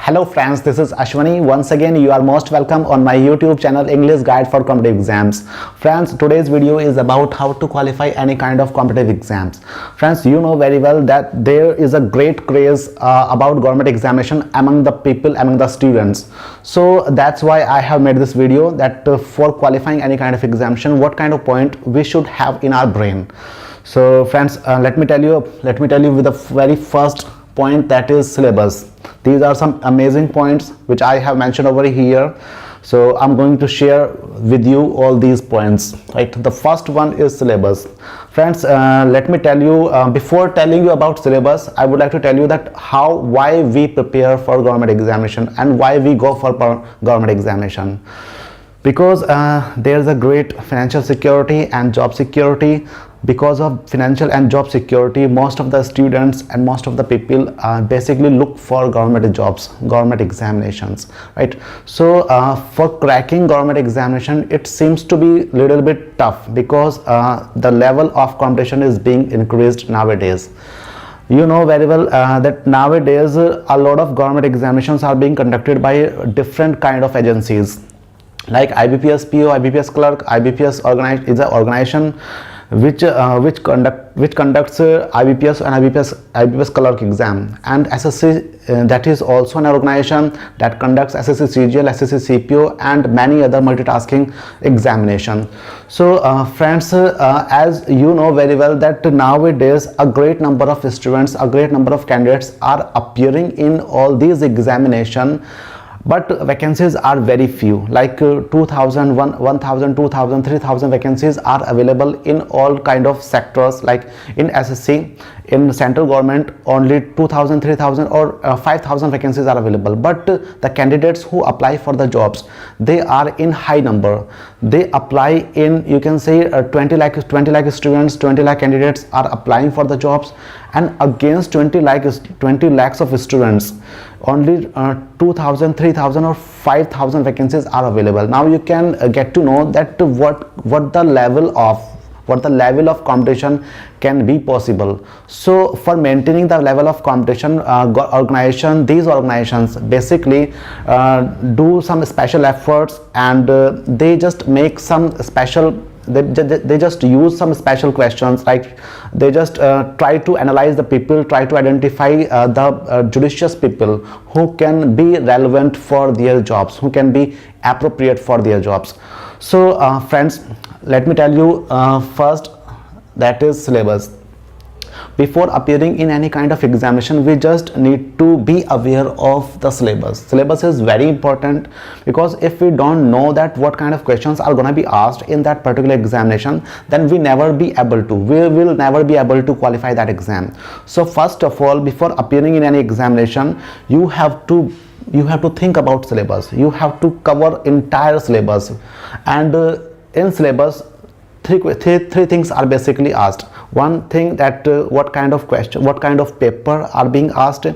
Hello friends, this is Ashvani. Once again, you are most welcome on my YouTube channel English Guide for Competitive Exams. Friends, today's video is about how to qualify any kind of competitive exams. Friends, you know very well that there is a great craze about government examination among the people, among the students. So that's why I have made this video that for qualifying any kind of examination, what kind of point we should have in our brain. So friends, let me tell you with the very first point, that is syllabus. These are some amazing points which I have mentioned over here, so I'm going to share with you all these points, right? The first one is syllabus. Friends, let me tell you, before telling you about syllabus, I would like to tell you that why we prepare for government examination and why we go for government examination. Because there is a great financial security and job security. Because of financial and job security, most of the students and most of the people basically look for government jobs, government examinations, right? So for cracking government examination, it seems to be a little bit tough because the level of competition is being increased nowadays. You know very well that nowadays a lot of government examinations are being conducted by different kind of agencies, like IBPS PO, IBPS clerk. IBPS is an organization which conducts IBPS and IBPS clerk exam, and SSC, that is also an organization that conducts SSC CGL, SSC CPO and many other multitasking examination. So friends, as you know very well that nowadays a great number of students, a great number of candidates are appearing in all these examination, but vacancies are very few, like 2000, 1000, 2000, 3000 vacancies are available in all kind of sectors. Like in SSC, in central government, only 2000, 3000 or 5000 vacancies are available, but the candidates who apply for the jobs, they are in high number. They apply in, you can say 20 lakh students, 20 lakh candidates are applying for the jobs, and against 20 lakhs of students, only 2000, 3000 or 5000 vacancies are available. Now you can get to know that what the level of competition can be possible. So for maintaining the level of competition, these organizations basically do some special efforts, and they just make some special, they just use some special questions, like they just try to analyze the people, try to identify the judicious people who can be relevant for their jobs, who can be appropriate for their jobs. So friends, let me tell you first, that is syllabus. Before appearing in any kind of examination, we just need to be aware of the syllabus. Syllabus is very important, because if we don't know that what kind of questions are going to be asked in that particular examination, then we will never be able to qualify that exam. So first of all, before appearing in any examination, you have to think about syllabus. You have to cover entire syllabus, and in syllabus three things are basically asked. One thing, that what kind of question, what kind of paper are being asked,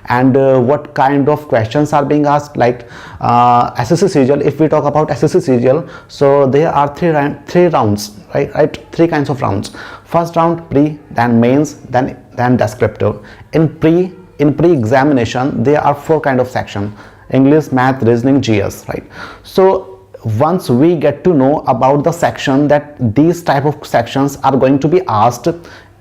and what kind of questions are being asked. Like SSC CGL, if we talk about SSC CGL, so there are three rounds, right? Three kinds of rounds. First round pre, then mains, then descriptive. In pre-examination, there are four kind of section: English, math, reasoning, GS, right? So once we get to know about the section, that these type of sections are going to be asked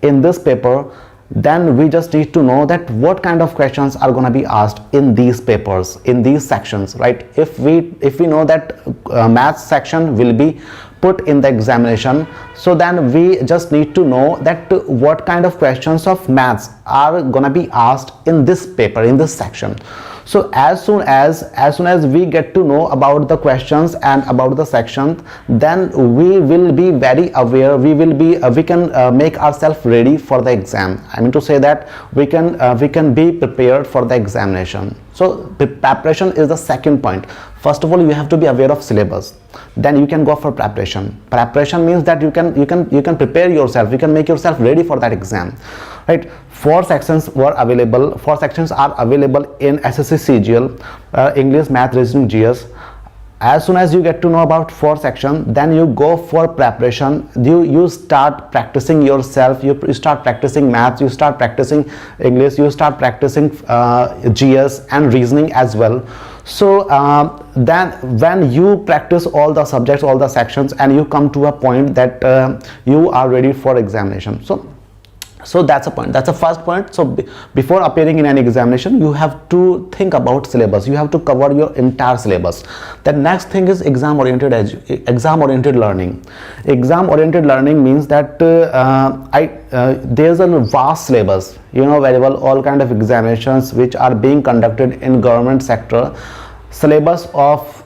in this paper, then we just need to know that what kind of questions are going to be asked in these papers, in these sections, right? If we know that math section will be put in the examination, so then we just need to know that what kind of questions of maths are going to be asked in this paper, in this section. So as soon as we get to know about the questions and about the sections, then we will be very aware. We can make ourselves ready for the exam. I mean to say that we can be prepared for the examination. So preparation is the second point. First of all, you have to be aware of syllabus. Then you can go for preparation. Preparation means that you can prepare yourself. You can make yourself ready for that exam, right? Four sections are available in SSC CGL: English, math, reasoning, GS. as soon as you get to know about 4 sections, then you go for preparation. You start practicing yourself, you start practicing maths, you start practicing English, you start practicing GS and reasoning as well. So then when you practice all the subjects, all the sections, and you come to a point that you are ready for examination. So that's a point, that's the first point. So before appearing in an examination, you have to think about syllabus, you have to cover your entire syllabus. The next thing is exam oriented learning. Exam oriented learning means that there's a vast syllabus, you know very well, all kind of examinations which are being conducted in government sector. Syllabus of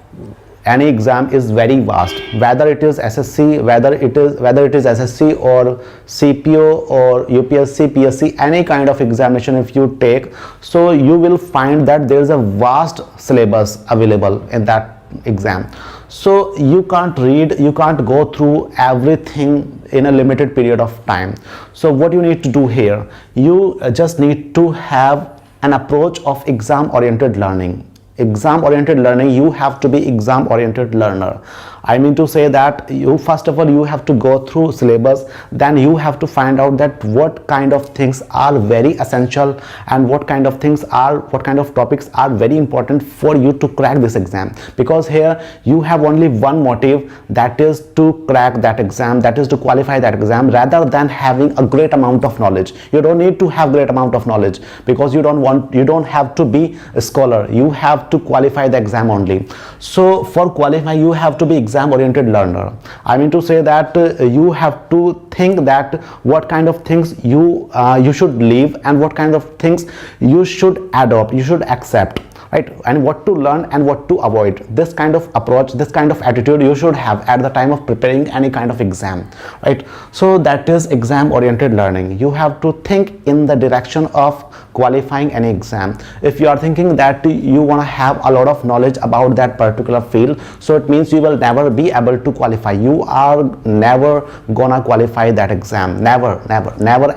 any exam is very vast, whether it is SSC, whether it is SSC or CPO or UPSC, PSC, any kind of examination if you take, so you will find that there is a vast syllabus available in that exam. So you can't read, you can't go through everything in a limited period of time. So what you need to do here, you just need to have an approach of exam oriented learning. Exam oriented learning, you have to be exam oriented learner. I mean to say that you first of all you have to go through syllabus, then you have to find out that what kind of things are very essential and what kind of topics are very important for you to crack this exam, because here you have only one motive, that is to crack that exam, that is to qualify that exam, rather than having a great amount of knowledge. You don't need to have great amount of knowledge, because you don't have to be a scholar, you have to qualify the exam only. So for qualify you have to be exam oriented learner. I mean to say that you have to think that what kind of things you should leave and what kind of things you should adopt, you should accept, right, and what to learn and what to avoid. This kind of approach, this kind of attitude you should have at the time of preparing any kind of exam, right? So that is exam oriented learning. You have to think in the direction of qualifying any exam. If you are thinking that you want to have a lot of knowledge about that particular field, so it means you will never be able to qualify, you are never gonna qualify that exam, never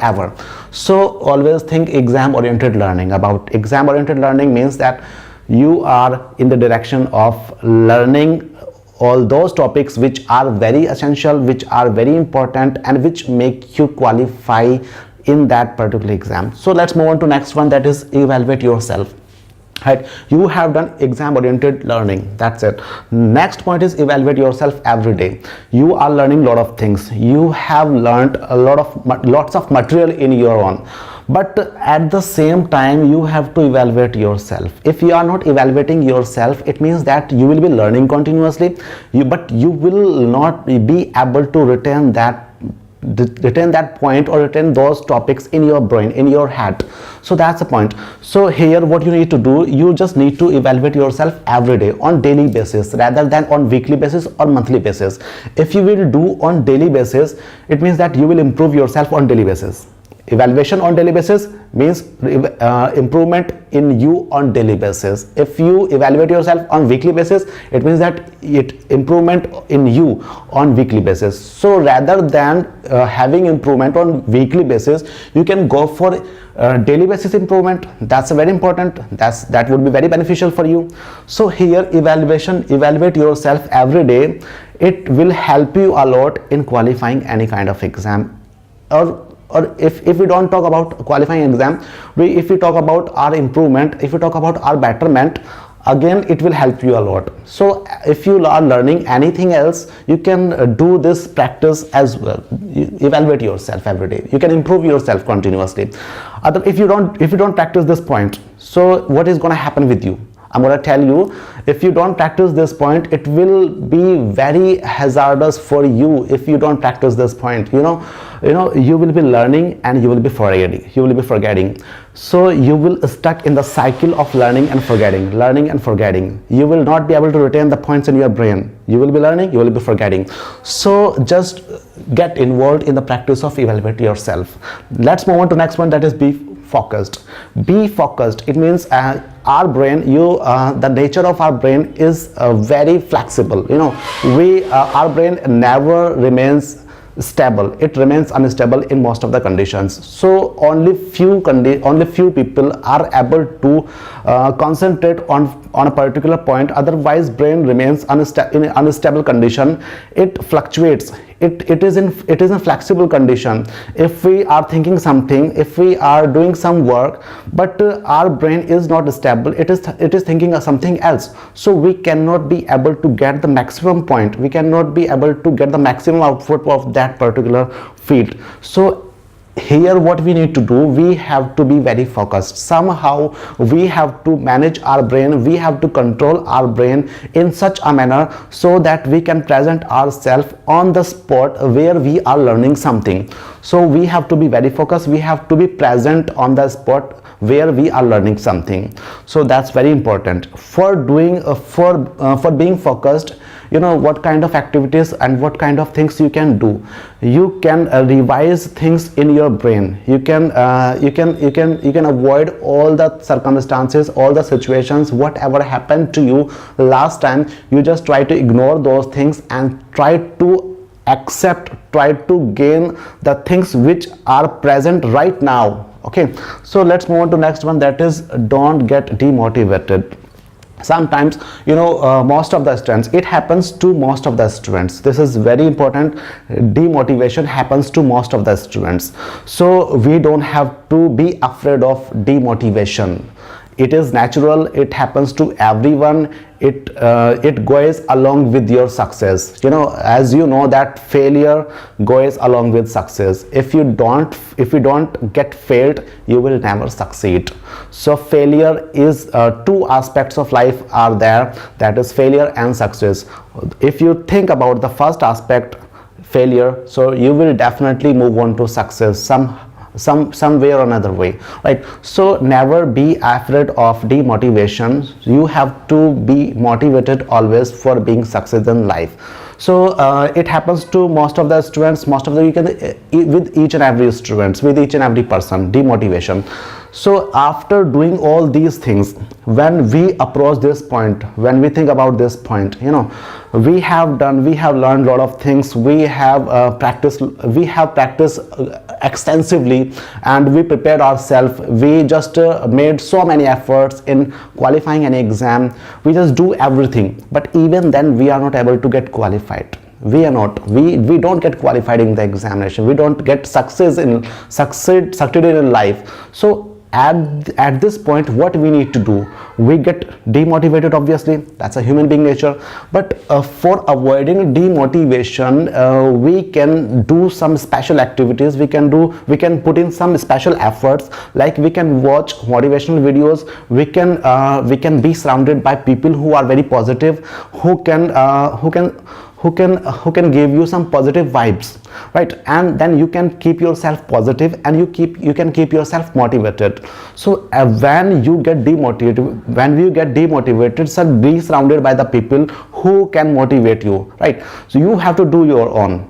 ever. So always think exam oriented learning. About exam oriented learning means that you are in the direction of learning all those topics which are very essential, which are very important, and which make you qualify in that particular exam. So let's move on to next one, that is evaluate yourself. Right, you have done exam oriented learning, that's it. Next point is evaluate yourself every day. You are learning a lot of things, you have learned lots of material in your own, but at the same time you have to evaluate yourself. If you are not evaluating yourself, it means that you will be learning continuously, but you will not be able to retain that point or retain those topics in your brain, in your head. So that's the point. So here what you need to do, you just need to evaluate yourself every day on daily basis rather than on weekly basis or monthly basis. If you will do on daily basis, it means that you will improve yourself on daily basis. Evaluation on daily basis means improvement in you on daily basis. If you evaluate yourself on weekly basis, it means that improvement in you on weekly basis. So rather than having improvement on weekly basis, you can go for daily basis improvement. That's very important, that would be very beneficial for you. So here evaluate yourself every day. It will help you a lot in qualifying any kind of exam. Or if we don't talk about qualifying exam, if we talk about our improvement, if we talk about our betterment, again it will help you a lot. So if you are learning anything else, you can do this practice as well. You evaluate yourself every day, you can improve yourself continuously. If you don't practice this point, so what is going to happen with you? I'm going to tell you, if you don't practice this point, it will be very hazardous for you. If you don't practice this point, you will be learning and you will be forgetting. So you will stuck in the cycle of learning and forgetting. You will not be able to retain the points in your brain. You will be learning, you will be forgetting. So just get involved in the practice of evaluate yourself. Let's move on to next one, that is be focused. Be focused. It means our brain, the nature of our brain is very flexible. Our brain never remains stable, it remains unstable in most of the conditions. So only few people are able to concentrate on a particular point, otherwise brain remains in unstable condition. It fluctuates, it is in flexible condition. If we are thinking something, if we are doing some work, but our brain is not stable, it is thinking of something else, so we cannot be able to get the maximum point, we cannot be able to get the maximum output of that particular field. So here what we need to do, we have to be very focused. Somehow we have to manage our brain, we have to control our brain in such a manner so that we can present ourselves on the spot where we are learning something. So we have to be very focused, we have to be present on the spot where we are learning something. So that's very important for doing for being focused. You know what kind of activities and what kind of things you can do. You can revise things in your brain. You can avoid all the circumstances, all the situations, whatever happened to you last time. You just try to ignore those things and try to accept, try to gain the things which are present right now. Okay, so let's move on to next one, that is don't get demotivated. Sometimes, you know, most of the students, it happens to most of the students, this is very important, demotivation happens to most of the students. So we don't have to be afraid of demotivation. It is natural, it happens to everyone. It goes along with your success. You know, as you know that failure goes along with success. If you don't get failed, you will never succeed. So failure is two aspects of life are there, that is failure and success. If you think about the first aspect, failure, so you will definitely move on to success some way or another way, right? So never be afraid of demotivation. You have to be motivated always for being success in life. So it happens to most of the students, most of the, you can with each and every students, with each and every person, demotivation. So after doing all these things, when we approach this point, when we think about this point, you know, we have learned a lot of things, we have practiced extensively, and we prepared ourselves, we just made so many efforts in qualifying an exam, we just do everything, but even then we are not able to get qualified. We don't get qualified in the examination, we don't get succeeded in life. So at this point, what we need to do, we get demotivated, obviously, that's a human being nature. But for avoiding demotivation, we can do some special activities, we can put in some special efforts, like we can watch motivational videos, we can be surrounded by people who are very positive, who can give you some positive vibes, right? And then you can keep yourself positive, and you can keep yourself motivated. So when you get demotivated, so be surrounded by the people who can motivate you, right? So you have to do your own.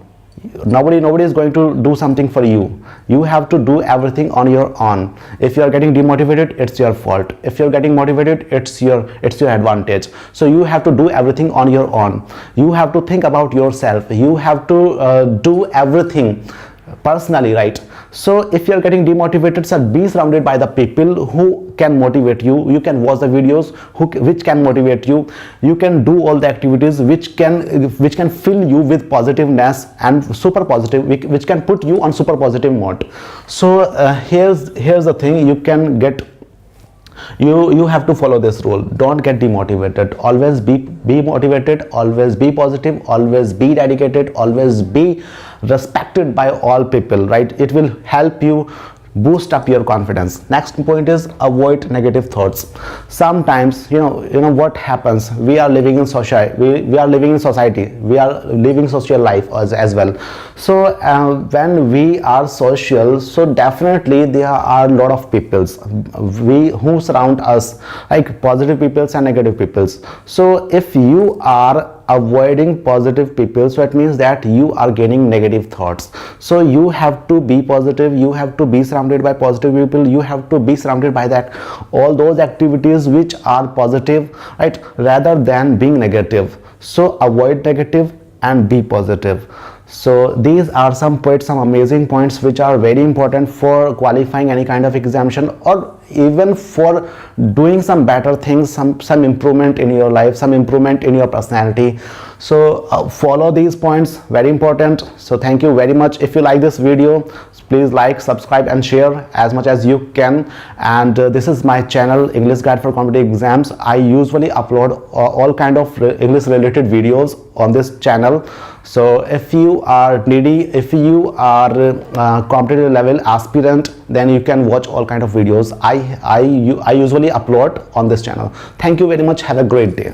Nobody is going to do something for you. You have to do everything on your own. If you are getting demotivated, it's your fault. If you're getting motivated, it's your advantage. So you have to do everything on your own. You have to think about yourself, you have to do everything personally, right? So if you're getting demotivated, so be surrounded by the people who can motivate you. You can watch the videos which can motivate you. You can do all the activities which can fill you with positiveness and super positive, which can put you on super positive mode. So here's the thing, you have to follow this rule. Don't get demotivated, always be motivated, always be positive, always be dedicated, always be respected by all people, right? It will help you boost up your confidence. Next point is avoid negative thoughts. Sometimes you know what happens, we are living in society, we are living social life as well. So when we are social, so definitely there are a lot of peoples who surround us, like positive peoples and negative peoples. So if you are avoiding positive people, so it means that you are gaining negative thoughts. So you have to be positive, you have to be surrounded by positive people, you have to be surrounded by all those activities which are positive, right, rather than being negative. So avoid negative and be positive. So these are some points, some amazing points which are very important for qualifying any kind of examination, or even for doing some better things, some improvement in your life, some improvement in your personality. So follow these points, very important. So thank you very much. If you like this video, please like, subscribe and share as much as you can. And this is my channel, English Guide for Competitive Exams. I usually upload all kind of English related videos on this channel. So if you are needy, if you are competitive level aspirant, then you can watch all kind of videos I usually upload on this channel. Thank you very much. Have a great day.